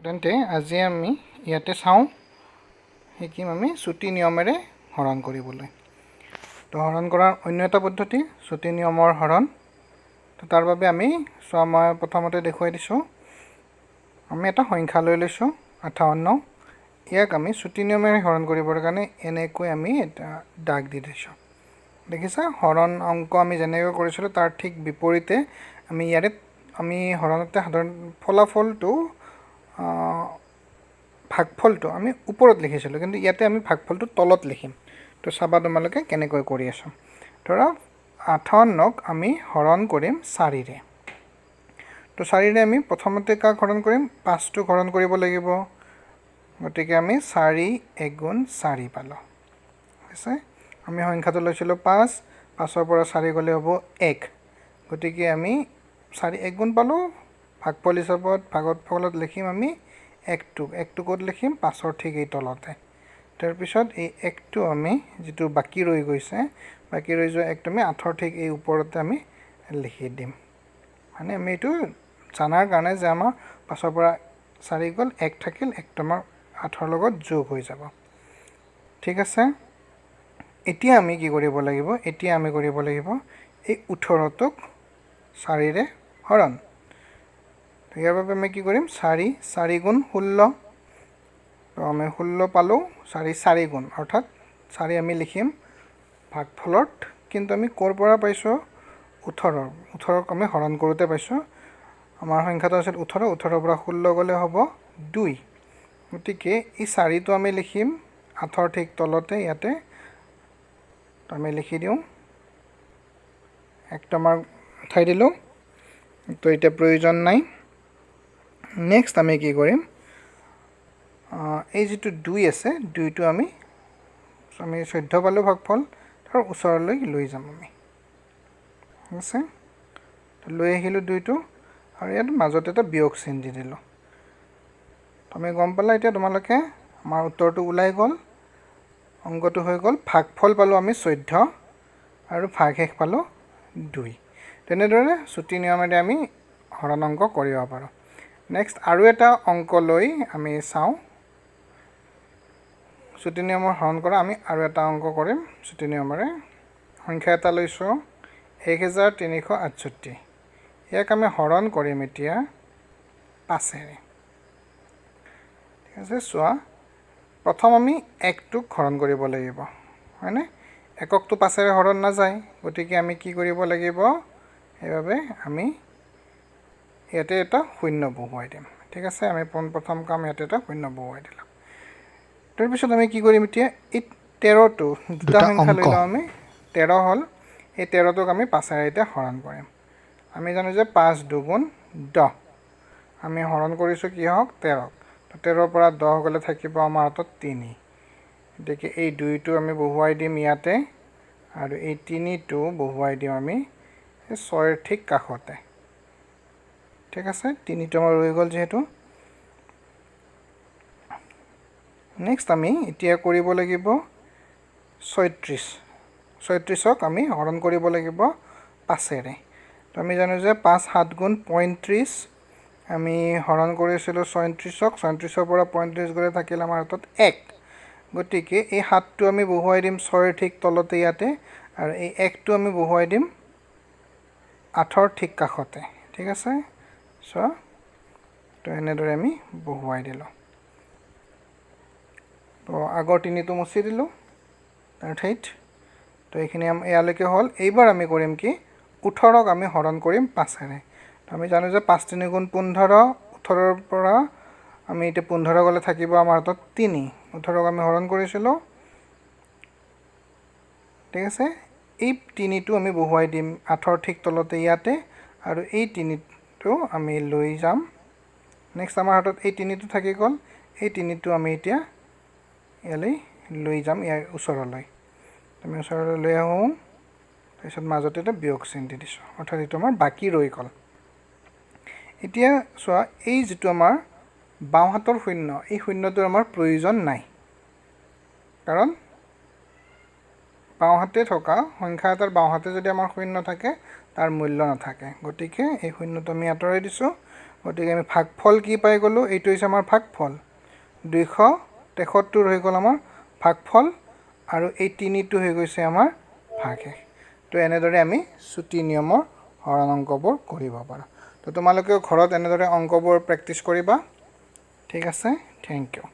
তেন্তে আজি আমি ইয়াতে চাওঁ শিকিম আমি চুটি নিয়মেৰে হৰণ কৰিবলৈ। তো হৰণ কৰাৰ অন্য এটা পদ্ধতি চুটি নিয়মৰ হৰণ। তো তাৰ বাবে আমি মই প্ৰথমতে দেখুৱাই দিছোঁ। আমি এটা সংখ্যা লৈ লৈছোঁ 58। ইয়াক আমি চুটি নিয়মেৰে হৰণ কৰিবৰ কাৰণে এনেকৈ আমি এটা দাগ দি দিছোঁ। দেখিছা, হৰণ অংক আমি যেনেকৈ কৰিছিলোঁ তাৰ ঠিক বিপৰীতে আমি ইয়াৰে হৰণতে সাধাৰণ ফলাফলটো ভাগফলটো আমি ওপৰত লিখিছিলোঁ, কিন্তু ইয়াতে আমি ভাগফলটো তলত লিখিম। তো চাবা তোমালোকে কেনেকৈ কৰি আছোঁ। ধৰা 58ক আমি হৰণ কৰিম 4ৰে। তো 4ৰে আমি প্ৰথমতে কাক হৰণ কৰিম? 5টোক হৰণ কৰিব লাগিব। গতিকে আমি 4 এগুণ 4 পালোঁ। আছে আমি সংখ্যাটো লৈছিলোঁ 5, 5ৰ পৰা 4 গ'লে হ'ব 1। গতিকে আমি 4 এগুণ পালোঁ। ভাগফল হিচাপত ভাগফলত লিখিম আমি 1টো ক'ত লিখিম? 5ৰ ঠিক এই তলতে। তাৰপিছত এই 1টো আমি যিটো বাকী ৰৈ গৈছে, বাকী ৰৈ যোৱা 1টো আমি 8ৰ ঠিক এই ওপৰতে আমি লিখি দিম। মানে আমি এইটো জানাৰ কাৰণে যে আমাৰ 5ৰ পৰা 4 গ'ল, 1 থাকিল, 1টো আমাৰ 8ৰ লগত যোগ হৈ যাব। ঠিক আছে, এতিয়া আমি কি কৰিব লাগিব? এতিয়া আমি কৰিব লাগিব এই 18টোক 4ৰে হৰণ। ইয়াৰ বাবে আমি কি কৰিম? 4 গুণ 16। তো আমি 16 পালোঁ। 4 গুণ অৰ্থাৎ 4 আমি লিখিম ভাগফলত, কিন্তু আমি ক'ৰ পৰা পাইছোঁ? 18ক আমি হৰণ কৰোঁতে পাইছোঁ। আমাৰ সংখ্যাটো আছিল 18, 18ৰ পৰা 16 গ'লে হ'ব 2। গতিকে এই 4টো আমি লিখিম 8ৰ ঠিক তলতে ইয়াতে। তো আমি লিখি দিওঁ, 1টো আমাৰ উঠাই দিলোঁ। তো এতিয়া প্ৰয়োজন নাই। নেক্সট আমি কি কৰিম? এই যিটো 2 আছে, 2টো আমি 14 পালোঁ ভাগফল, তাৰ ওচৰলৈ লৈ যাম আমি। ঠিক আছে, লৈ আহিলোঁ 2টো, আৰু ইয়াত মাজত এটা বিয়োগ চিন দি দিলোঁ। তুমি গম পালা এতিয়া তোমালোকে আমাৰ উত্তৰটো ওলাই গ'ল। অংকটো হৈ গ'ল। ভাগফল পালোঁ আমি 14 আৰু ভাগশেষ পালোঁ 2। তেনেদৰে চুটি নিয়মেৰে আমি হৰণ অংক কৰিব পাৰোঁ। নেক্সট আৰু এটা অংক লৈ আমি চাওঁ। চুটি নিয়মৰ হৰণ কৰা আমি আৰু এটা অংক কৰিম চুটি নিয়মেৰে। সংখ্যা এটা লৈছোঁ 1368। ইয়াক আমি হৰণ কৰিম এতিয়া 5ৰে। ঠিক আছে, চোৱা, প্ৰথম আমি 1টোক হৰণ কৰিব লাগিব, হয়নে? 1কটো 5ৰে হৰণ নাযায়। গতিকে আমি কি কৰিব লাগিব? সেইবাবে আমি ইয়াতে এটা শূন্য বহুৱাই দিম। ঠিক আছে, আমি প্ৰথম কাম ইয়াতে এটা শূন্য বহুৱাই দিলোঁ। তাৰপিছত আমি কি কৰিম এতিয়া? এই 13টো দুটা সংখ্যা লৈ লওঁ আমি। 13 হ'ল। এই 13টোক আমি 5ৰে এতিয়া হৰণ কৰিম। আমি জানো যে 5 দুগুণ 10। আমি হৰণ কৰিছোঁ কি হওক? 13ক। তো 13ৰ পৰা 10 গ'লে থাকিব আমাৰ হাতত 3। গতিকে এই 2টো আমি বহুৱাই দিম ইয়াতে, আৰু এই 3টো বহুৱাই দিম আমি এই 6ৰ ঠিক কাষতে। ঠিক আছে, 3টো আমাৰ ৰৈ গ'ল যিহেতু। নেক্সট আমি এতিয়া কৰিব লাগিব 36। 36ক আমি হৰণ কৰিব লাগিব 5ৰে। তো আমি জানো যে 5 7 গুণ 35। আমি হৰণ কৰিছিলোঁ 36ক। 36ৰ পৰা 35 গ'লে থাকিল আমাৰ হাতত 1। গতিকে এই 7টো আমি বহুৱাই দিম 6ৰ ঠিক তলতে ইয়াতে, আৰু এই 1টো আমি বহুৱাই দিম 8ৰ ঠিক কাষতে। ঠিক আছে, চোৱা, তো এনেদৰে আমি বহুৱাই দিলোঁ। তো আগৰ 3টো মুচি দিলোঁ তাৰ ঠাইত। তো এইখিনি ইয়ালৈকে হ'ল। এইবাৰ আমি কৰিম কি? 18ক আমি হৰণ কৰিম 5ৰে। তো আমি জানো যে 5 3 গুণ 15। 18ৰ পৰা আমি এতিয়া 15 গ'লে থাকিব আমাৰ হাতত 3। 18ক আমি হৰণ কৰিছিলোঁ। ঠিক আছে, এই 3টো আমি বহুৱাই দিম 8ৰ ঠিক তলতে ইয়াতে, আৰু এই 3টো আমি লৈ যাম। নেক্সট আমাৰ হাতত এই 3টো থাকি গ'ল। এই 3টো আমি এতিয়া ইয়ালৈ লৈ যাম, ইয়াৰ ওচৰলৈ। আমি ওচৰলৈ লৈ আহোঁ। তাৰপিছত মাজতে এটা বিয়োগ চিন দি দিছোঁ, অৰ্থাৎ এইটো আমাৰ বাকী ৰৈ গ'ল। এতিয়া চোৱা, এই যিটো আমাৰ বাওঁ হাতৰ শূন্য, এই শূন্যটোৰ আমাৰ প্ৰয়োজন নাই, কাৰণ বাওঁহাতে থকা সংখ্যা এটাৰ বাওঁহাতে যদি আমাৰ শূন্য থাকে তাৰ মূল্য নাথাকে। গতিকে এই শূন্যটো আমি আঁতৰাই দিছোঁ। গতিকে আমি ভাগফল কি পাই গ'লোঁ, এইটো হৈছে আমাৰ ভাগফল 273 হৈ গ'ল আমাৰ ভাগফল, আৰু এই 3টো হৈ গৈছে আমাৰ ভাগশেষ। তো এনেদৰে আমি চুটি নিয়মৰ হৰণ অংকবোৰ কৰিব পাৰোঁ। তো তোমালোকেও ঘৰত এনেদৰে অংকবোৰ প্ৰেক্টিছ কৰিবা। ঠিক আছে, থেংক ইউ।